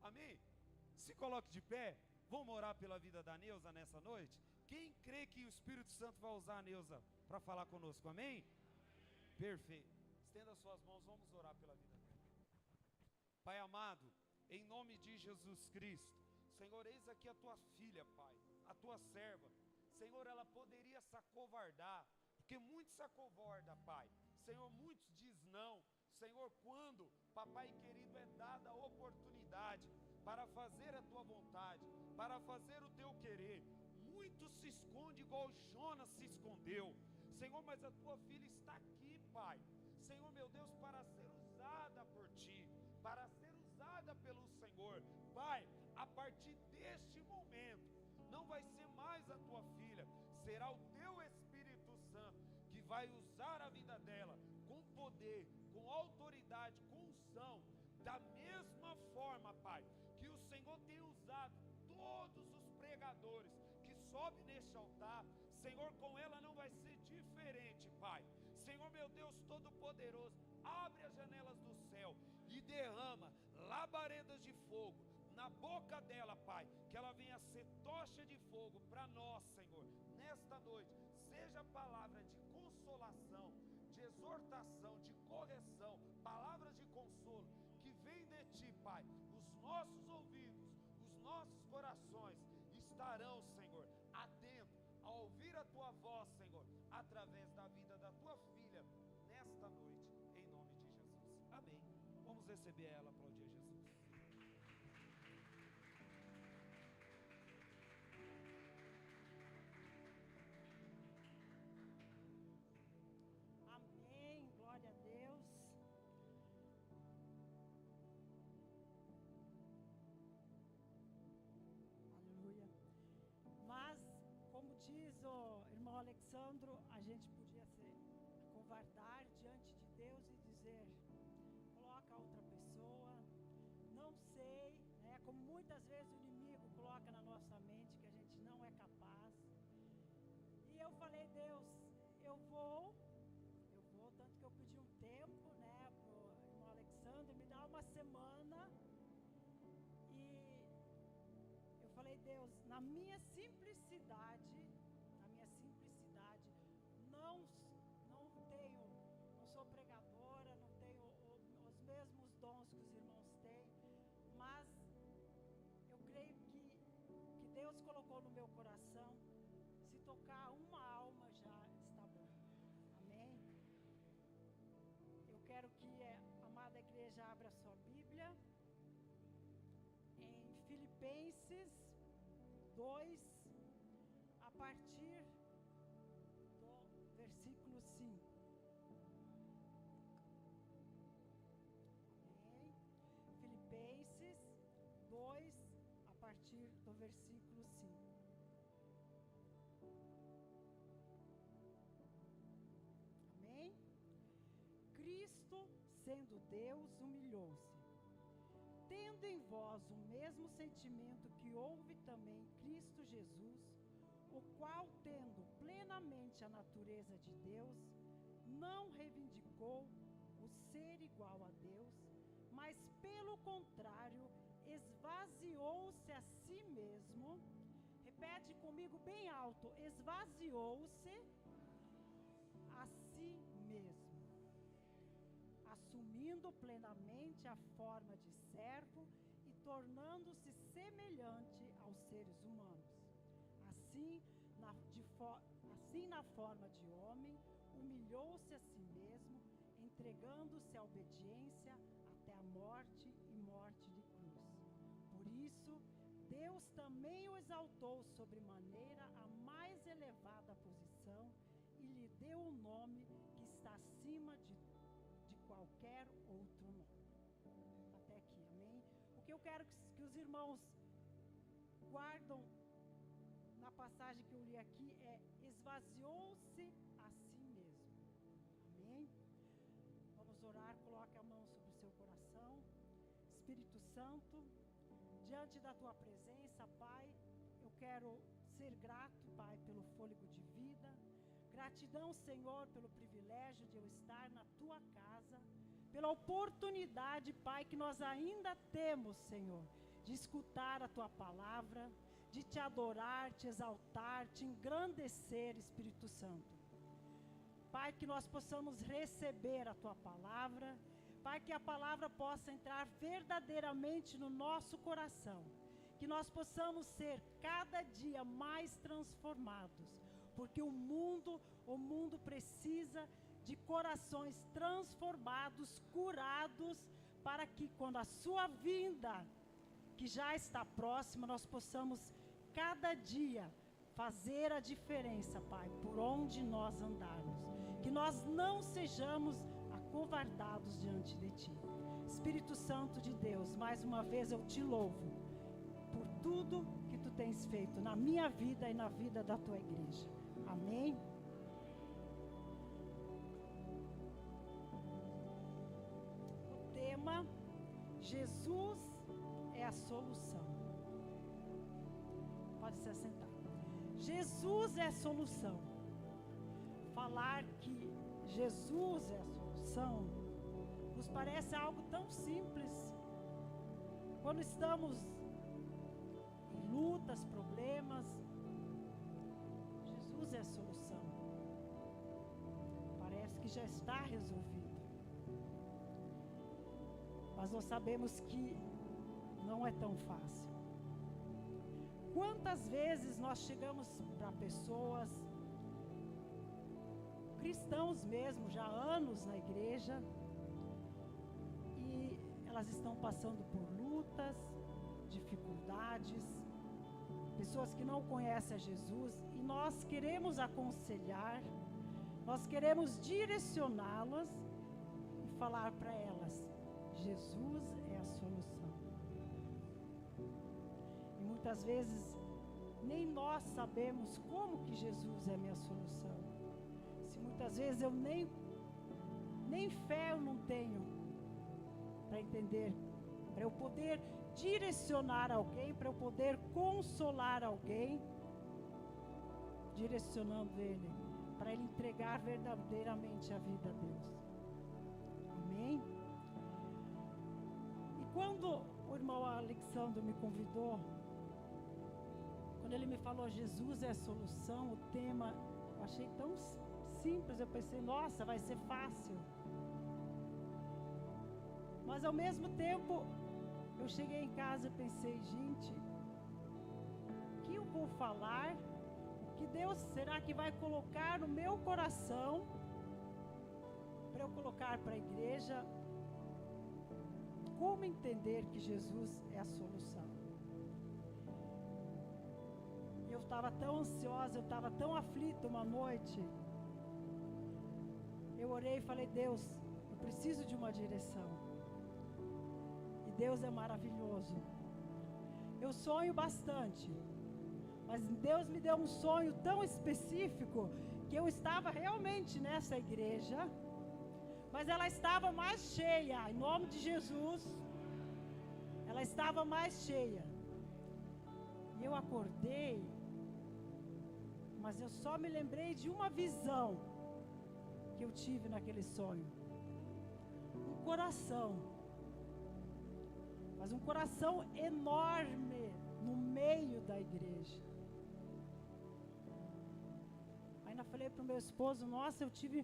Amém? Se coloque de pé. Vamos orar pela vida da Neuza nessa noite? Quem crê que o Espírito Santo vai usar a Neuza para falar conosco? Amém? Perfeito. Estenda suas mãos, vamos orar pela vida dela. Pai amado, em nome de Jesus Cristo, Senhor, eis aqui a tua filha, Pai, a tua serva. Senhor, ela poderia se acovardar, porque muitos se acovardam, Pai. Senhor, muitos diz não. Senhor, quando, papai querido, é dada a oportunidade para fazer a tua vontade, para fazer o teu querer, muitos se escondem igual Jonas se escondeu. Senhor, mas a tua filha está aqui, Pai. Senhor, meu Deus, para ser usada por ti, para ser usada pelo Senhor. Pai, a partir deste momento, não vai ser mais a tua filha, será o teu Espírito Santo que vai usar a vida dela com poder, com autoridade, com unção, da mesma forma, Pai, que o Senhor tem usado todos os pregadores que sobem neste altar. Senhor, com ela não vai ser diferente, Pai. Senhor, meu Deus Todo-Poderoso, abre as janelas do céu e derrama labaredas de fogo na boca dela, Pai, que ela venha ser tocha de fogo para nós, Senhor, nesta noite. Seja palavra de consolação, de exortação, de correção, palavras de consolo, que vem de Ti, Pai. Os nossos ouvidos, os nossos corações estarão, Senhor, atentos a ouvir a Tua voz, Senhor, através da vida da Tua filha, nesta noite, em nome de Jesus. Amém. Vamos receber ela, aplaudir a Jesus. Amém, glória a Deus. Aleluia. Mas, como diz o irmão Alexandro, a gente podia se acovardar diante de Deus e dizer: coloca outra pessoa, não sei, né? Como muitas vezes o inimigo coloca na nossa mente que a gente não é capaz. E eu falei: Deus, eu vou, tanto que eu pedi um tempo, né, pro irmão Alexandre, me dá uma semana. E eu falei: Deus, na minha simplicidade, não sou pregadora, não tenho os mesmos dons que os irmãos têm, mas eu creio que Deus colocou no meu coração, se tocar uma alma já está bom. Amém? Eu quero que a amada igreja abra sua Bíblia em Filipenses 2, a partir do versículo 5. Amém? Filipenses 2, a partir do versículo 5. Amém? Cristo, sendo Deus, humilhou-se, tendo em vós o mesmo sentimento que houve também em Cristo Jesus, o qual, tendo plenamente a natureza de Deus, não reivindicou o ser igual a Deus, mas pelo contrário, esvaziou-se a si mesmo. Repete comigo bem alto: esvaziou-se a si mesmo, assumindo plenamente a forma de servo e tornando-se semelhante aos seres humanos. Assim, na forma de homem, humilhou-se a si mesmo, entregando-se à obediência até a morte e morte de cruz. Por isso, Deus também o exaltou sobremaneira à mais elevada posição e lhe deu o nome que está acima de qualquer outro nome. Até aqui, amém? O que eu quero que os irmãos guardam na passagem que eu li aqui é: esvaziou-se a si mesmo. Amém? Vamos orar. Coloque a mão sobre o seu coração. Espírito Santo, diante da tua presença, Pai, eu quero ser grato, Pai, pelo fôlego de vida. Gratidão, Senhor, pelo privilégio de eu estar na tua casa, pela oportunidade, Pai, que nós ainda temos, Senhor, de escutar a Tua palavra, de Te adorar, Te exaltar, Te engrandecer, Espírito Santo. Pai, que nós possamos receber a Tua palavra, Pai, que a palavra possa entrar verdadeiramente no nosso coração, que nós possamos ser cada dia mais transformados, porque o mundo precisa de corações transformados, curados, para que quando a sua vinda, que já está próxima, nós possamos cada dia fazer a diferença, Pai, por onde nós andarmos, que nós não sejamos acovardados diante de Ti. Espírito Santo de Deus, mais uma vez eu Te louvo por tudo que Tu tens feito na minha vida e na vida da Tua igreja. Amém? O tema: Jesus é a solução. Pode se assentar. Jesus é a solução. Falar que Jesus é a solução nos parece algo tão simples. Quando estamos em lutas, problemas, Jesus é a solução. Parece que já está resolvido. Mas nós sabemos que não é tão fácil. Quantas vezes nós chegamos para pessoas, cristãos mesmo, já há anos na igreja, e elas estão passando por lutas, dificuldades, pessoas que não conhecem a Jesus, e nós queremos aconselhar, nós queremos direcioná-las e falar para elas: Jesus é a solução. E muitas vezes nem nós sabemos como que Jesus é a minha solução. Se muitas vezes eu nem fé eu não tenho para entender, para eu poder direcionar alguém, para eu poder consolar alguém, direcionando ele, para ele entregar verdadeiramente a vida a Deus. Amém? E quando o irmão Alexandre me convidou, quando ele me falou Jesus é a solução, o tema, eu achei tão simples, eu pensei, nossa, vai ser fácil. Mas ao mesmo tempo, eu cheguei em casa e pensei, gente, o que eu vou falar? O que Deus será que vai colocar no meu coração para eu colocar para a igreja? Como entender que Jesus é a solução? Eu estava tão ansiosa, eu estava tão aflita uma noite. Eu orei e falei, Deus, eu preciso de uma direção. E Deus é maravilhoso. Eu sonho bastante, mas Deus me deu um sonho tão específico que eu estava realmente nessa igreja, mas ela estava mais cheia, em nome de Jesus. Ela estava mais cheia. E eu acordei, mas eu só me lembrei de uma visão que eu tive naquele sonho. Um coração, mas um coração enorme no meio da igreja. Ainda falei para o meu esposo, nossa, eu tive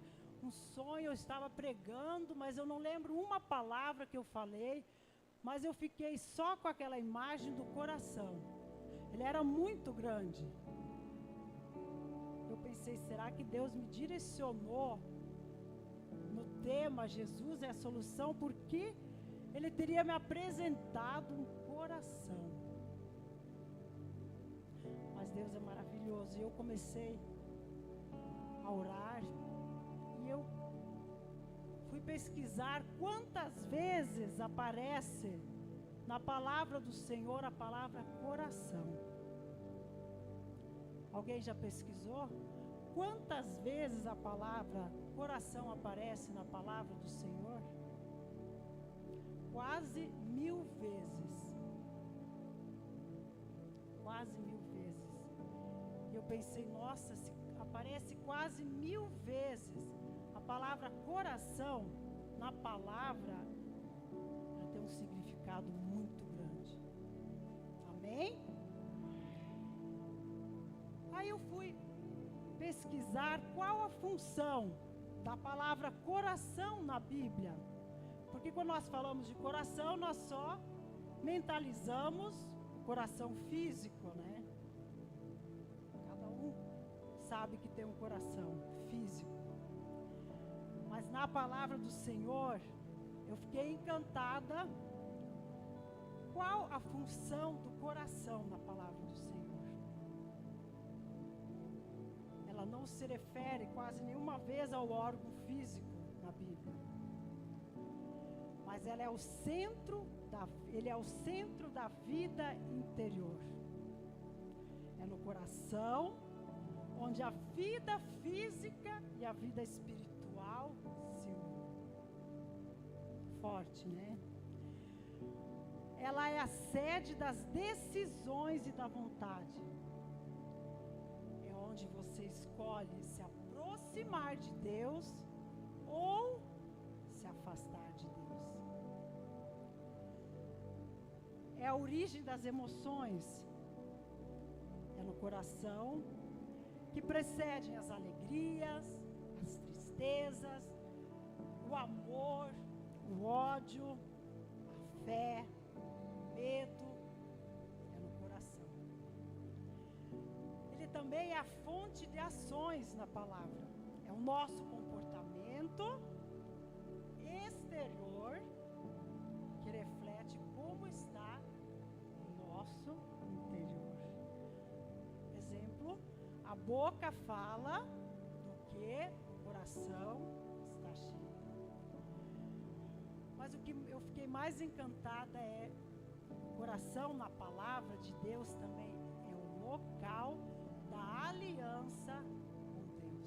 um sonho, eu estava pregando, mas eu não lembro uma palavra que eu falei, mas eu fiquei só com aquela imagem do coração. Ele era muito grande. Eu pensei, será que Deus me direcionou no tema Jesus é a solução? Porque Ele teria me apresentado um coração. Mas Deus é maravilhoso. E eu comecei a orar. E eu fui pesquisar quantas vezes aparece na palavra do Senhor a palavra coração. Alguém já pesquisou? Quantas vezes a palavra coração aparece na palavra do Senhor? Quase 1000 vezes. Quase 1000 vezes. E eu pensei, nossa, se aparece quase 1000 vezes a palavra coração na palavra, ela tem um significado muito grande. Amém? Aí eu fui pesquisar qual a função da palavra coração na Bíblia. Porque quando nós falamos de coração, nós só mentalizamos o coração físico, né? Cada um sabe que tem um coração físico. Mas na palavra do Senhor, eu fiquei encantada. Qual a função do coração na palavra do Senhor? Ela não se refere quase nenhuma vez ao órgão físico na Bíblia. Mas ele é o centro da vida interior. É no coração onde a vida física e a vida espiritual se unem. Forte, né? Ela é a sede das decisões e da vontade. É onde você escolhe se aproximar de Deus ou se afastar de Deus. É a origem das emoções. É no coração que precedem as alegrias, as tristezas, o amor, o ódio, a fé, o medo. É no coração. Ele também é a fonte de ações na palavra. É o nosso comportamento exterior que reflete como está o nosso interior. Exemplo, a boca fala do que o coração está cheio. Mas o que eu fiquei mais encantada é o coração na palavra de Deus também é o local da aliança com Deus.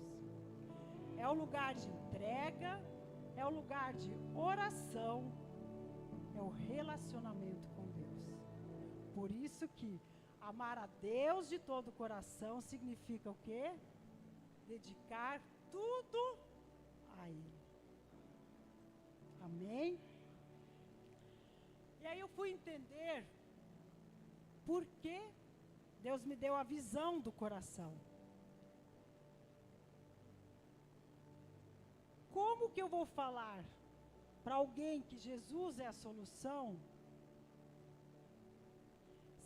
É o lugar de entrega, é o lugar de oração, é o relacionamento com Deus. Por isso que amar a Deus de todo o coração significa o quê? Dedicar tudo a Ele. Amém? E aí eu fui entender por que Deus me deu a visão do coração. Como que eu vou falar para alguém que Jesus é a solução,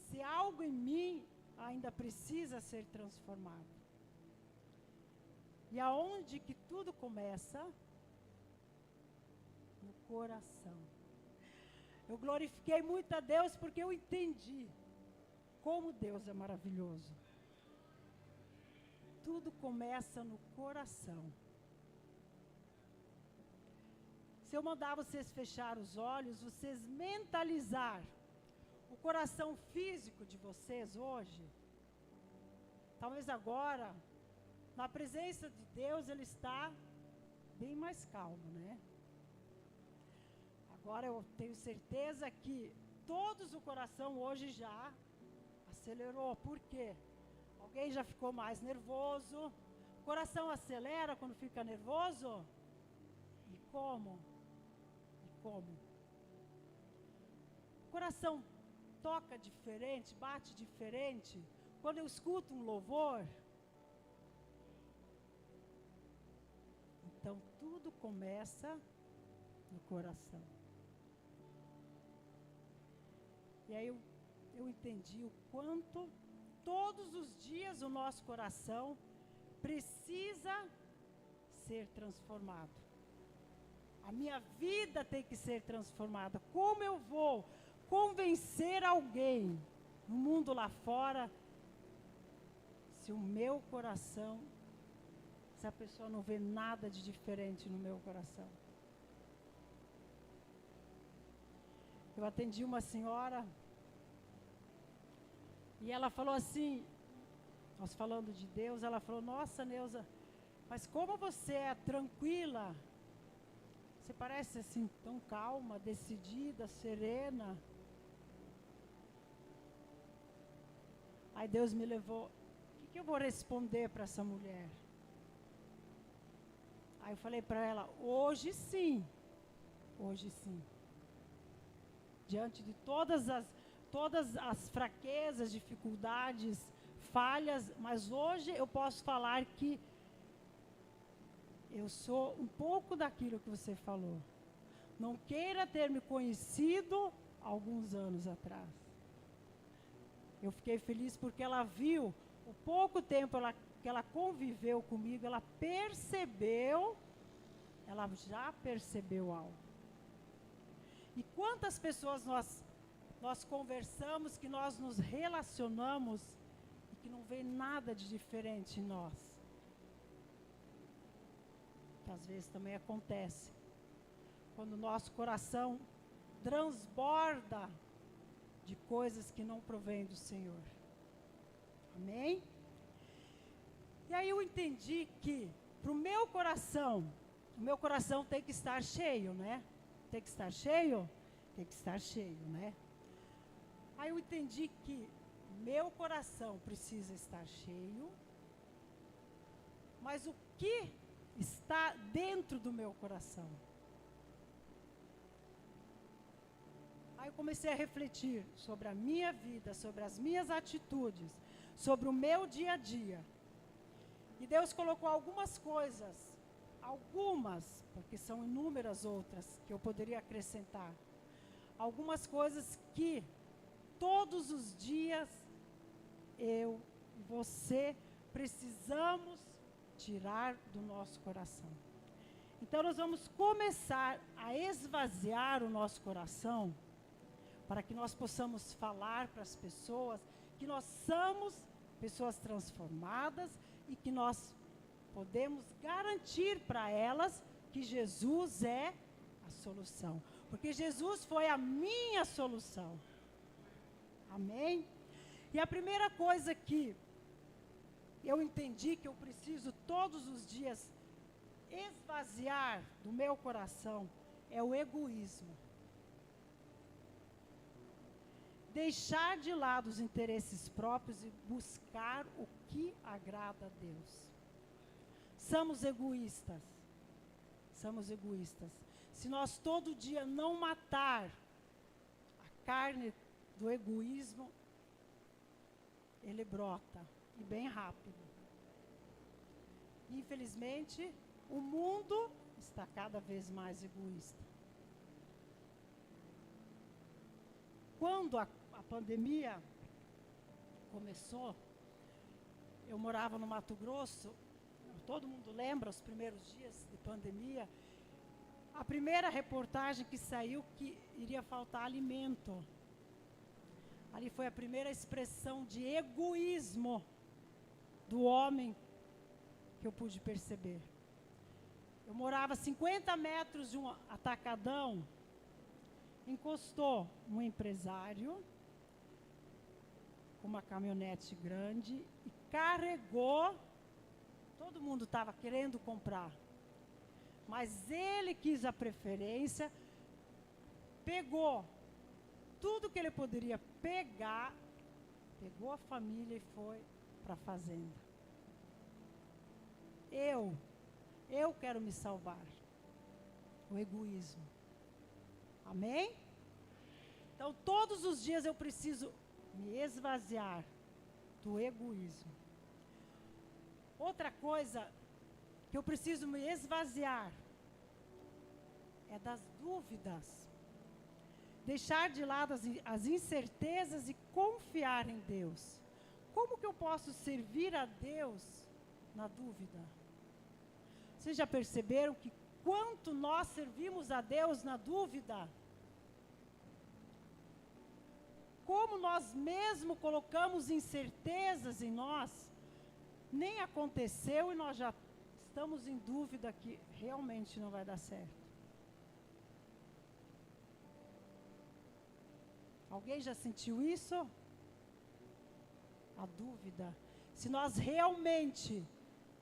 se algo em mim ainda precisa ser transformado? E aonde que tudo começa? No coração. Eu glorifiquei muito a Deus porque eu entendi como Deus é maravilhoso. Tudo começa no coração. Se eu mandar vocês fechar os olhos, vocês mentalizar o coração físico de vocês hoje, talvez agora, na presença de Deus, ele está bem mais calmo, né? Agora eu tenho certeza que todos o coração hoje já acelerou. Por quê? Alguém já ficou mais nervoso? O coração acelera quando fica nervoso? E como? Como? O coração toca diferente, bate diferente. Quando eu escuto um louvor, então tudo começa no coração. E aí eu entendi o quanto todos os dias o nosso coração precisa ser transformado. A minha vida tem que ser transformada. Como eu vou convencer alguém no mundo lá fora se o meu coração, se a pessoa não vê nada de diferente no meu coração? Eu atendi uma senhora e ela falou assim, nós falando de Deus, ela falou: nossa, Neuza, mas como você é tranquila, você parece assim tão calma, decidida, serena. Aí Deus me levou, o que eu vou responder para essa mulher? Aí eu falei para ela: hoje sim, diante de todas as fraquezas, dificuldades, falhas, mas hoje eu posso falar que eu sou um pouco daquilo que você falou. Não queira ter me conhecido alguns anos atrás. Eu fiquei feliz porque ela viu, o pouco tempo que ela conviveu comigo, ela já percebeu algo. E quantas pessoas nós conversamos, que nós nos relacionamos e que não vê nada de diferente em nós. Que às vezes também acontece. Quando o nosso coração transborda de coisas que não provêm do Senhor. Amém? E aí eu entendi que para o meu coração tem que estar cheio, né? Tem que estar cheio? Tem que estar cheio, né? Aí eu entendi que meu coração precisa estar cheio, mas o que está dentro do meu coração? Aí eu comecei a refletir sobre a minha vida, sobre as minhas atitudes, sobre o meu dia a dia. E Deus colocou algumas coisas, porque são inúmeras outras que eu poderia acrescentar. Algumas coisas que todos os dias eu e você precisamos tirar do nosso coração. Então nós vamos começar a esvaziar o nosso coração para que nós possamos falar para as pessoas que nós somos pessoas transformadas e que nós podemos garantir para elas que Jesus é a solução. Porque Jesus foi a minha solução. Amém? E a primeira coisa que eu entendi que eu preciso todos os dias esvaziar do meu coração é o egoísmo. Deixar de lado os interesses próprios e buscar o que agrada a Deus. Somos egoístas. Somos egoístas. Se nós todo dia não matar a carne do egoísmo, ele brota, e bem rápido. Infelizmente, o mundo está cada vez mais egoísta. Quando a pandemia começou, eu morava no Mato Grosso, todo mundo lembra os primeiros dias de pandemia, a primeira reportagem que saiu que iria faltar alimento. Ali foi a primeira expressão de egoísmo do homem que eu pude perceber. Eu morava a 50 metros de um atacadão, encostou um empresário com uma caminhonete grande e carregou, todo mundo estava querendo comprar, mas ele quis a preferência, pegou tudo que ele poderia pegar, pegou a família e foi para a fazenda. Eu quero me salvar. O egoísmo. Amém? Então, todos os dias eu preciso me esvaziar do egoísmo. Outra coisa que eu preciso me esvaziar é das dúvidas. Deixar de lado as incertezas e confiar em Deus. Como que eu posso servir a Deus na dúvida? Vocês já perceberam que quanto nós servimos a Deus na dúvida? Como nós mesmo colocamos incertezas em nós, nem aconteceu e nós já estamos em dúvida que realmente não vai dar certo. Alguém já sentiu isso? A dúvida. Se nós realmente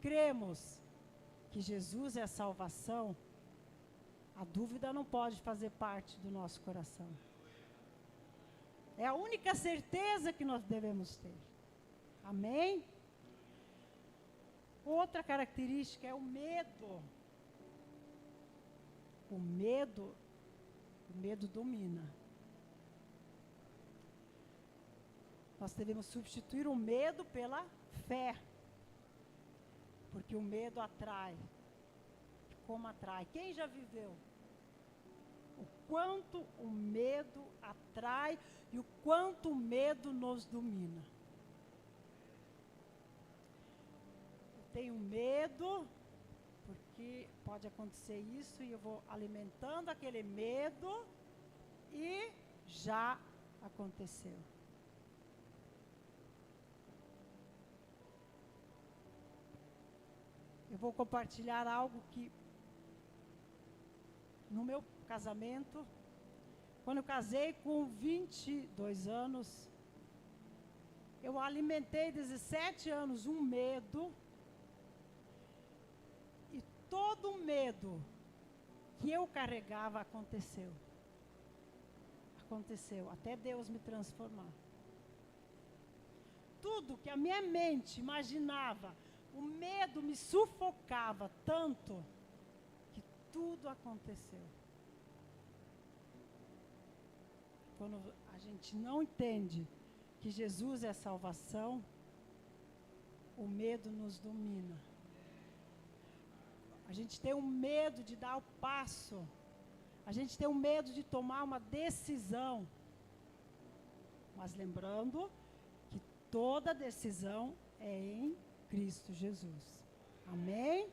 cremos que Jesus é a salvação, a dúvida não pode fazer parte do nosso coração. É a única certeza que nós devemos ter. Amém? Outra característica é o medo. O medo domina. Nós devemos substituir o medo pela fé. Porque o medo atrai. Como atrai? Quem já viveu? O quanto o medo atrai e o quanto o medo nos domina. Eu tenho medo, porque pode acontecer isso, e eu vou alimentando aquele medo e já aconteceu. Eu vou compartilhar algo que, no meu casamento, quando eu casei com 22 anos, eu alimentei 17 anos um medo, e todo o medo que eu carregava aconteceu. Aconteceu, até Deus me transformar. Tudo que a minha mente imaginava, o medo me sufocava tanto que tudo aconteceu. Quando a gente não entende que Jesus é a salvação, o medo nos domina. A gente tem um medo de dar o passo. A gente tem um medo de tomar uma decisão. Mas lembrando que toda decisão é em Cristo Jesus. Amém?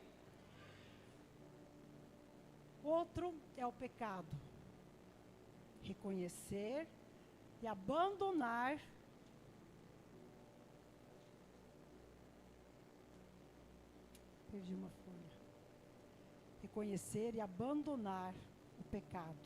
Outro é o pecado. Reconhecer e abandonar perdi uma folha. Reconhecer e abandonar o pecado.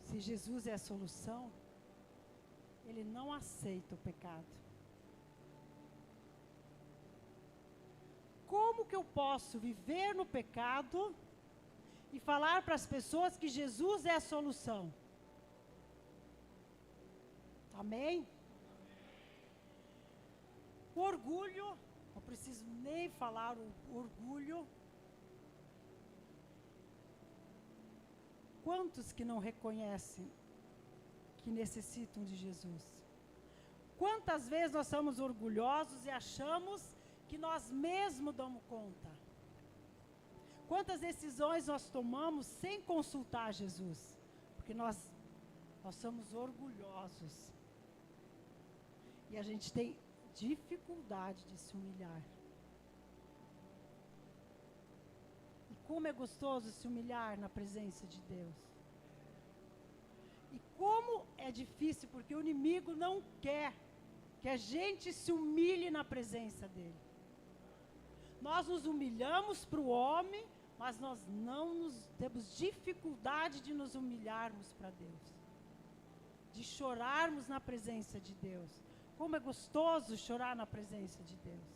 Se Jesus é a solução, Ele não aceita o pecado. Como que eu posso viver no pecado e falar para as pessoas que Jesus é a solução? Amém? O orgulho, não preciso nem falar o orgulho. Quantos que não reconhecem que necessitam de Jesus? Quantas vezes nós somos orgulhosos e achamos que nós mesmos damos conta? Quantas decisões nós tomamos sem consultar Jesus? Porque nós somos orgulhosos. E a gente tem dificuldade de se humilhar. E como é gostoso se humilhar na presença de Deus. E como é difícil, porque o inimigo não quer que a gente se humilhe na presença dele. Nós nos humilhamos para o homem, mas nós temos dificuldade de nos humilharmos para Deus. De chorarmos na presença de Deus. Como é gostoso chorar na presença de Deus.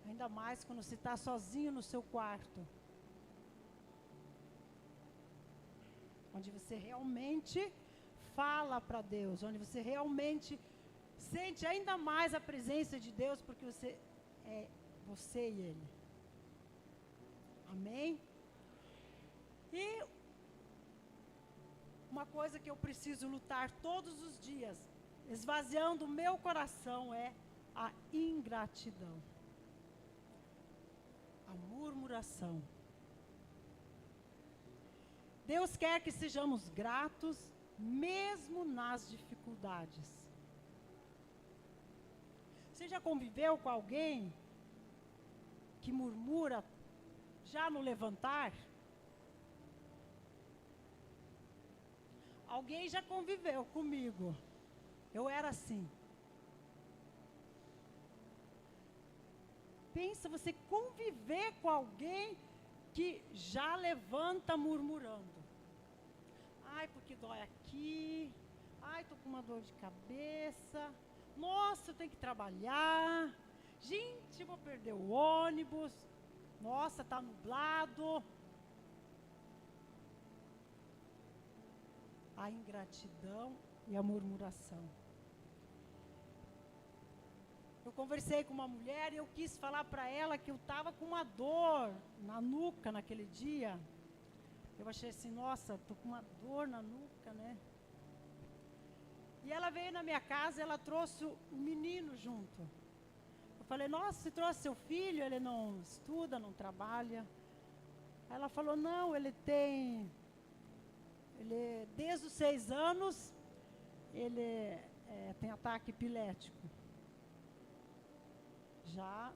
Ainda mais quando você está sozinho no seu quarto. Onde você realmente fala para Deus. Onde você realmente sente ainda mais a presença de Deus, porque você é você e Ele. Amém? E uma coisa que eu preciso lutar todos os dias, esvaziando o meu coração, é a ingratidão. A murmuração. Deus quer que sejamos gratos, mesmo nas dificuldades. Você já conviveu com alguém que murmura já no levantar? Alguém já conviveu comigo. Eu era assim. Pensa você conviver com alguém que já levanta murmurando. Ai, porque dói aqui. Ai, tô com uma dor de cabeça. Nossa, eu tenho que trabalhar. Gente, eu vou perder o ônibus. Nossa, tá nublado. A ingratidão e a murmuração. Eu conversei com uma mulher e eu quis falar para ela que eu estava com uma dor na nuca naquele dia. Eu achei assim, nossa, estou com uma dor na nuca, né? E ela veio na minha casa e ela trouxe o menino junto. Eu falei, nossa, você trouxe seu filho? Ele não estuda, não trabalha. Aí ela falou, não, desde os 6 anos, ele tem ataque epilético. Já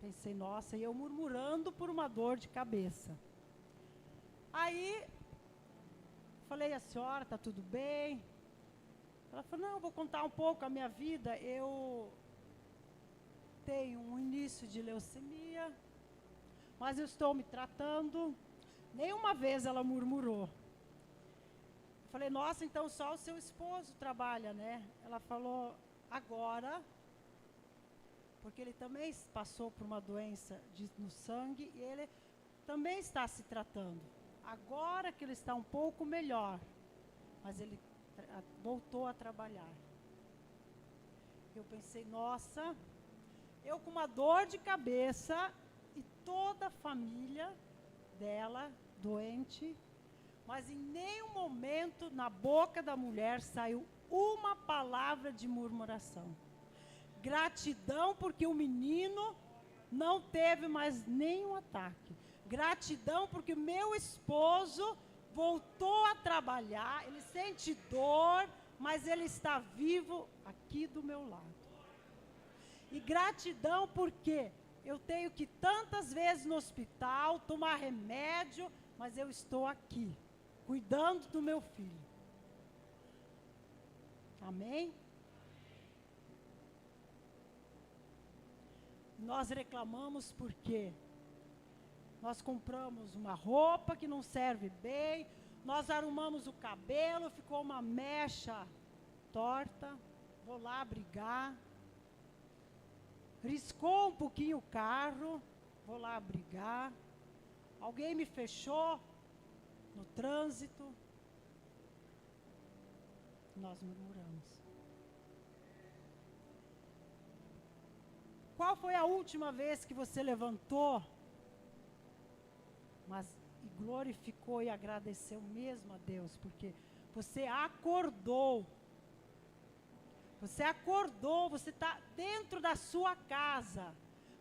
pensei, nossa, e eu murmurando por uma dor de cabeça. Aí, falei, a senhora, está tudo bem? Ela falou, não, eu vou contar um pouco a minha vida. Eu tenho um início de leucemia, mas eu estou me tratando. Nenhuma vez ela murmurou. Eu falei, nossa, então só o seu esposo trabalha, né? Ela falou, agora, porque ele também passou por uma doença no sangue e ele também está se tratando. Agora que ele está um pouco melhor, mas ele voltou a trabalhar. Eu pensei, nossa, eu com uma dor de cabeça e toda a família dela doente, mas em nenhum momento na boca da mulher saiu uma palavra de murmuração. Gratidão porque o menino não teve mais nenhum ataque. Gratidão porque meu esposo voltou a trabalhar, ele sente dor, mas ele está vivo aqui do meu lado. E gratidão porque eu tenho que ir tantas vezes no hospital, tomar remédio, mas eu estou aqui, cuidando do meu filho. Amém? Nós reclamamos porque nós compramos uma roupa que não serve bem, nós arrumamos o cabelo, ficou uma mecha torta, vou lá brigar. Riscou um pouquinho o carro, vou lá brigar. Alguém me fechou no trânsito. Nós murmuramos. Qual foi a última vez que você levantou, e glorificou e agradeceu mesmo a Deus? Porque você acordou. Você acordou, você está dentro da sua casa.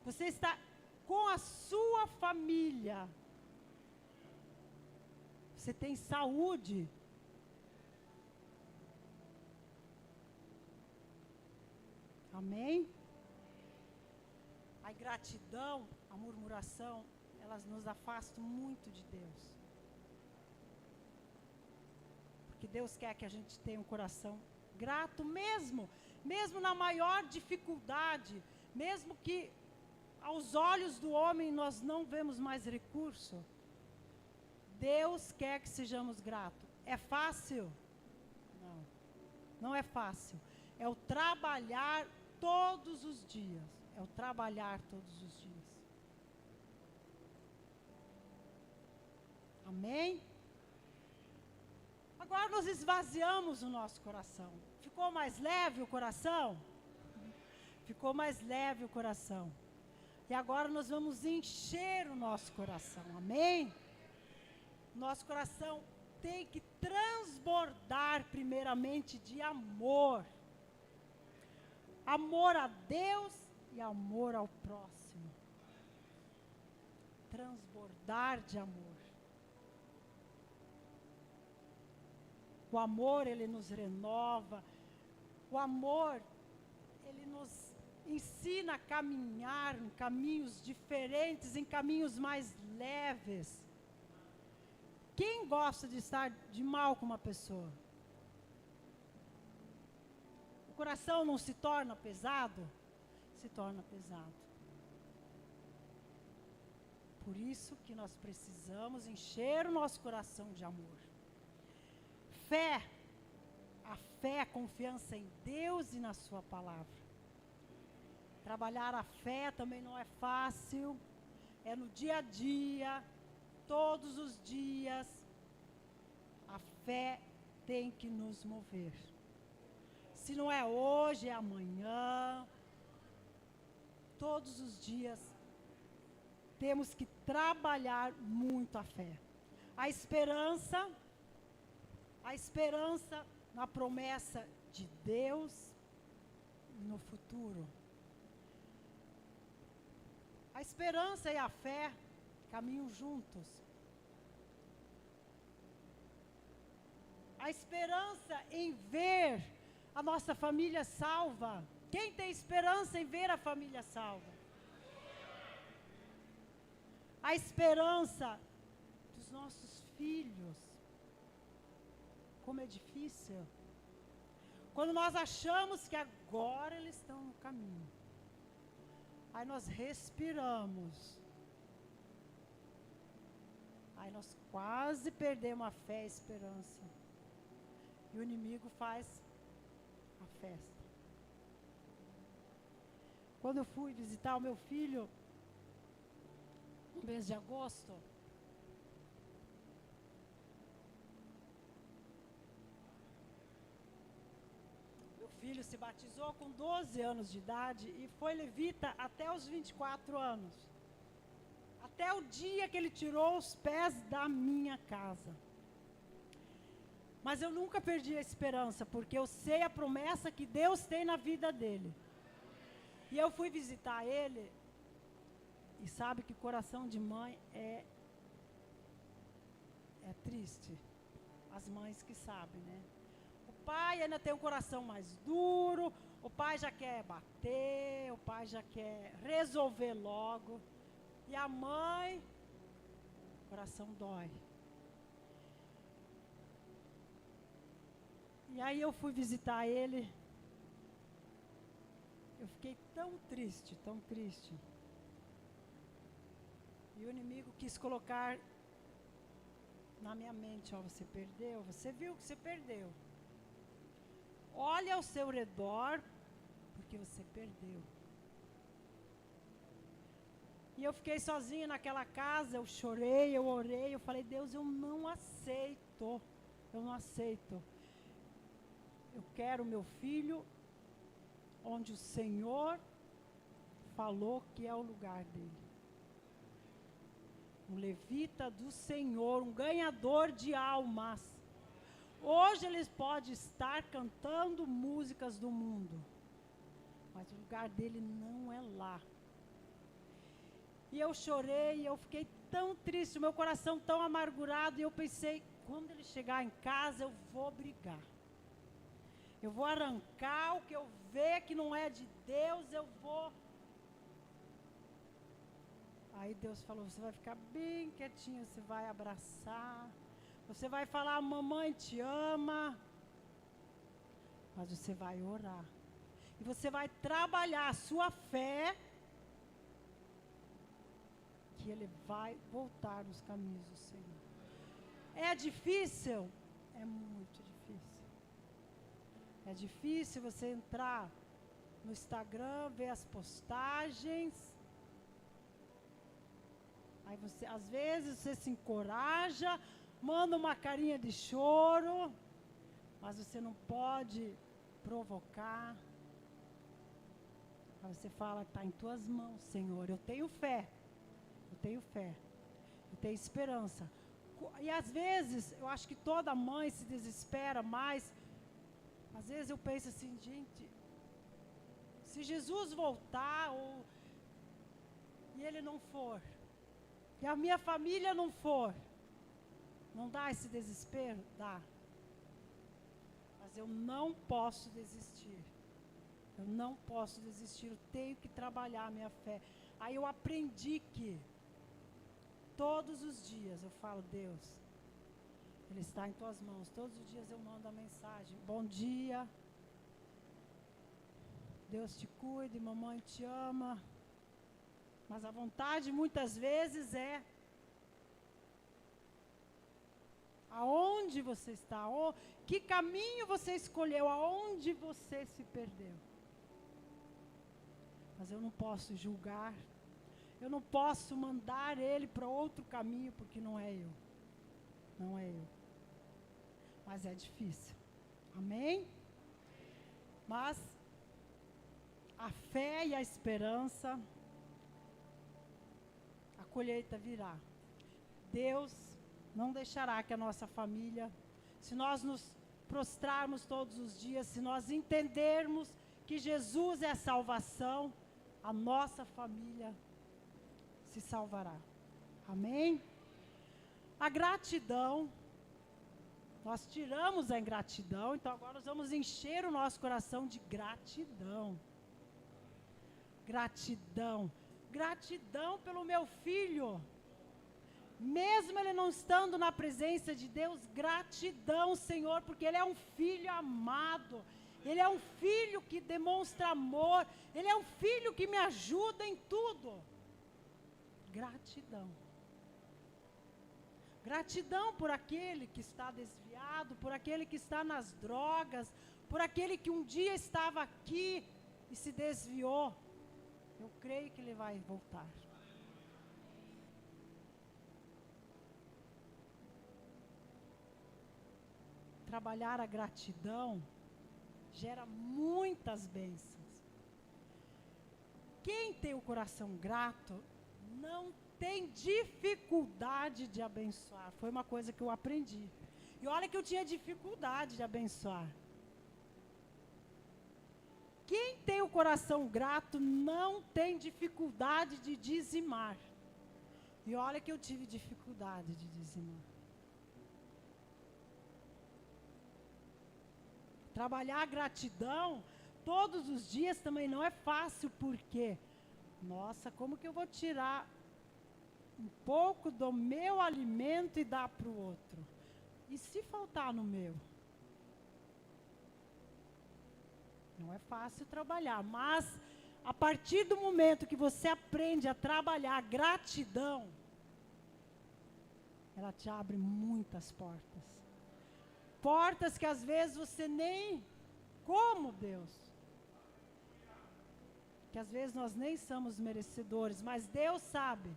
Você está com a sua família. Você tem saúde. Amém? A ingratidão, a murmuração, elas nos afastam muito de Deus. Porque Deus quer que a gente tenha um coração grato mesmo na maior dificuldade, mesmo que aos olhos do homem nós não vemos mais recurso. Deus quer que sejamos gratos. É fácil? Não, não é fácil. É o trabalhar todos os dias. É o trabalhar todos os dias. Amém? Agora nós esvaziamos o nosso coração. Ficou mais leve o coração? Ficou mais leve o coração. E agora nós vamos encher o nosso coração. Amém? Nosso coração tem que transbordar primeiramente de amor. Amor a Deus e amor ao próximo. Transbordar de amor. O amor, ele nos renova. O amor, ele nos ensina a caminhar em caminhos diferentes, em caminhos mais leves. Quem gosta de estar de mal com uma pessoa? O coração não se torna pesado? Se torna pesado. Por isso que nós precisamos encher o nosso coração de amor. Fé, a fé, a confiança em Deus e na sua palavra. Trabalhar a fé também não é fácil, é no dia a dia, todos os dias. A fé tem que nos mover. Se não é hoje, é amanhã, todos os dias temos que trabalhar muito a fé. A esperança na promessa de Deus no futuro. A esperança e a fé caminham juntos. A esperança em ver a nossa família salva. Quem tem esperança em ver a família salva? A esperança dos nossos filhos. Como é difícil. Quando nós achamos que agora eles estão no caminho. Aí nós respiramos. Aí nós quase perdemos a fé e a esperança. E o inimigo faz a festa. Quando eu fui visitar o meu filho, no mês de agosto, meu filho se batizou com 12 anos de idade e foi levita até os 24 anos. Até o dia que ele tirou os pés da minha casa. Mas eu nunca perdi a esperança, porque eu sei a promessa que Deus tem na vida dele. E eu fui visitar ele, e sabe que coração de mãe é triste. As mães que sabem, né? O pai ainda tem um coração mais duro, o pai já quer bater, o pai já quer resolver logo. E a mãe, o coração dói. E aí eu fui visitar ele. Eu fiquei tão triste, tão triste. E o inimigo quis colocar na minha mente, ó, você perdeu, você viu que você perdeu. Olha ao seu redor, porque você perdeu. E eu fiquei sozinha naquela casa, eu chorei, eu orei, eu falei, Deus, eu não aceito, eu não aceito. Eu quero meu filho onde o Senhor falou que é o lugar dele. Um levita do Senhor, um ganhador de almas. Hoje ele pode estar cantando músicas do mundo, mas o lugar dele não é lá. E eu chorei, eu fiquei tão triste, meu coração tão amargurado, e eu pensei, quando ele chegar em casa eu vou brigar. Eu vou arrancar o que eu ver que não é de Deus, eu vou. Aí Deus falou, você vai ficar bem quietinho, você vai abraçar, você vai falar, mamãe te ama, mas você vai orar. E você vai trabalhar a sua fé, que ele vai voltar nos caminhos do Senhor. É difícil? É muito difícil. É difícil você entrar no Instagram, ver as postagens. Aí você, às vezes, você se encoraja, manda uma carinha de choro, mas você não pode provocar. Aí você fala, está em tuas mãos, Senhor, eu tenho fé. Eu tenho fé, eu tenho esperança. E às vezes, eu acho que toda mãe se desespera, mas às vezes eu penso assim, gente, se Jesus voltar e ele não for, e a minha família não for, não dá esse desespero? Dá. Mas eu não posso desistir. Eu não posso desistir, eu tenho que trabalhar a minha fé. Aí eu aprendi que todos os dias eu falo, Deus, Ele está em tuas mãos. Todos os dias eu mando a mensagem, bom dia, Deus te cuide, mamãe te ama. Mas a vontade muitas vezes é aonde você está, que caminho você escolheu, aonde você se perdeu. Mas eu não posso julgar, eu não posso mandar ele para outro caminho, porque não é eu. Não é eu. Mas é difícil. Amém? Mas a fé e a esperança, a colheita virá. Deus não deixará que a nossa família, se nós nos prostrarmos todos os dias, se nós entendermos que Jesus é a salvação, a nossa família se salvará. Amém? A gratidão, nós tiramos a ingratidão, então agora nós vamos encher o nosso coração de gratidão. Gratidão. Gratidão pelo meu filho. Mesmo ele não estando na presença de Deus, gratidão, Senhor, porque ele é um filho amado. Ele é um filho que demonstra amor. Ele é um filho que me ajuda em tudo. Gratidão. Gratidão por aquele que está desviado, por aquele que está nas drogas, por aquele que um dia estava aqui e se desviou. Eu creio que ele vai voltar. Trabalhar a gratidão gera muitas bênçãos. Quem tem o coração grato não tem dificuldade de abençoar. Foi uma coisa que eu aprendi. E olha que eu tinha dificuldade de abençoar. Quem tem o coração grato não tem dificuldade de dizimar. E olha que eu tive dificuldade de dizimar. Trabalhar a gratidão todos os dias também não é fácil, porque, nossa, como que eu vou tirar um pouco do meu alimento e dar para o outro? E se faltar no meu? Não é fácil trabalhar, mas a partir do momento que você aprende a trabalhar a gratidão, ela te abre muitas portas. Portas que às vezes você nem... Como, Deus? Que às vezes nós nem somos merecedores, mas Deus sabe.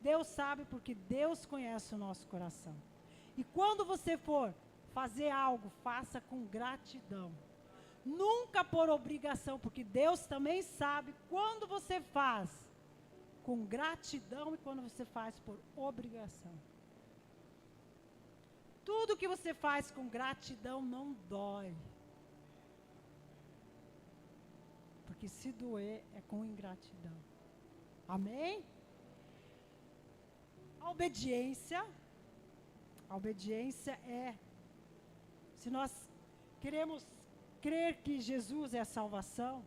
Deus sabe porque Deus conhece o nosso coração. E quando você for fazer algo, faça com gratidão. Nunca por obrigação, porque Deus também sabe quando você faz com gratidão e quando você faz por obrigação. Tudo que você faz com gratidão não dói. Porque se doer é com ingratidão. Amém? A obediência é, se nós queremos crer que Jesus é a salvação,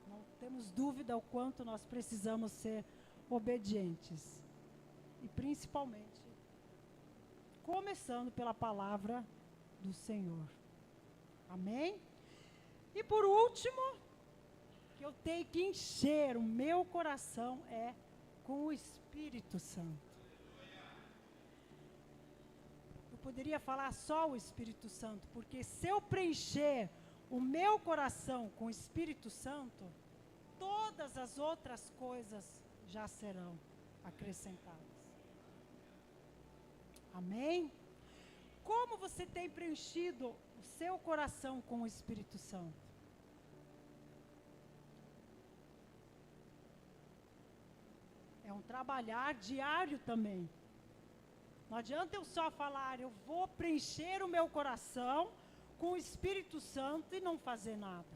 não temos dúvida o quanto nós precisamos ser obedientes. E principalmente, começando pela palavra do Senhor. Amém? E por último, que eu tenho que encher o meu coração é com o Espírito Santo. Eu poderia falar só o Espírito Santo, porque se eu preencher o meu coração com o Espírito Santo, todas as outras coisas já serão acrescentadas. Amém? Como você tem preenchido o seu coração com o Espírito Santo? É um trabalhar diário também. Não adianta eu só falar, eu vou preencher o meu coração com o Espírito Santo e não fazer nada.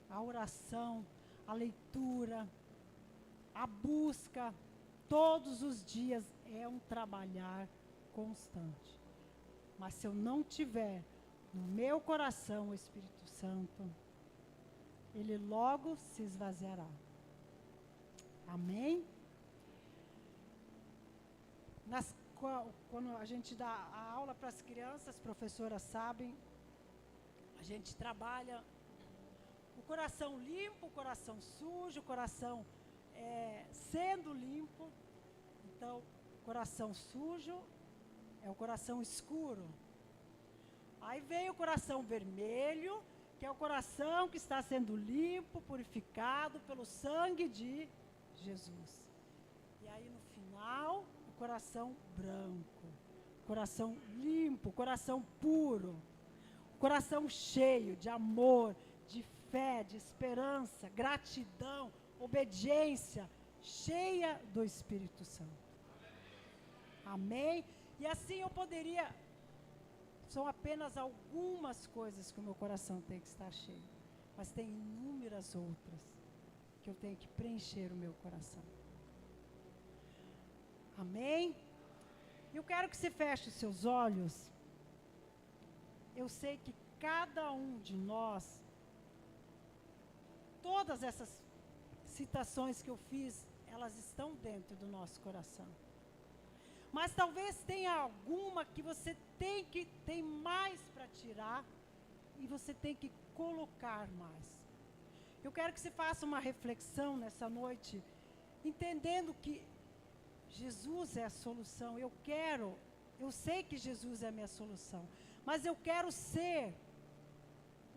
A oração, a leitura, a busca, todos os dias é um trabalhar constante. Mas se eu não tiver no meu coração o Espírito Santo, ele logo se esvaziará. Amém? Quando a gente dá a aula para as crianças, as professoras sabem, a gente trabalha o coração limpo, o coração sujo, o coração sendo limpo. Então, coração sujo é o coração escuro. Aí vem o coração vermelho, que é o coração que está sendo limpo, purificado pelo sangue de Jesus. E aí no final, o coração branco, coração limpo, coração puro. coração cheio de amor, de fé, de esperança, gratidão, obediência, cheia do Espírito Santo. Amém? E assim eu poderia... São apenas algumas coisas que o meu coração tem que estar cheio. Mas tem inúmeras outras que eu tenho que preencher o meu coração. Amém? Eu quero que você feche os seus olhos. Eu sei que cada um de nós, todas essas citações que eu fiz, elas estão dentro do nosso coração. Mas talvez tenha alguma que você tem mais para tirar e você tem que colocar mais. Eu quero que você faça uma reflexão nessa noite, entendendo que Jesus é a solução. Eu sei que Jesus é a minha solução, mas eu quero ser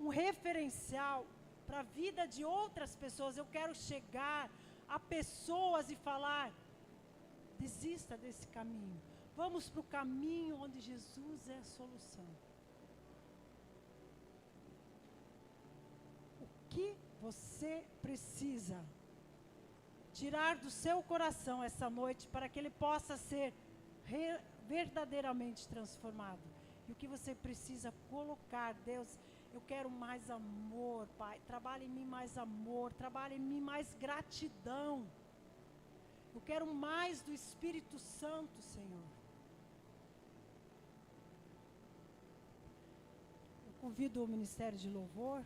um referencial para a vida de outras pessoas. Eu quero chegar a pessoas e falar: desista desse caminho. Vamos para o caminho onde Jesus é a solução. O que você precisa tirar do seu coração essa noite para que ele possa ser verdadeiramente transformado? E o que você precisa colocar: Deus, eu quero mais amor, Pai. Trabalhe em mim mais amor, trabalhe em mim mais gratidão. Eu quero mais do Espírito Santo, Senhor. Eu convido o Ministério de Louvor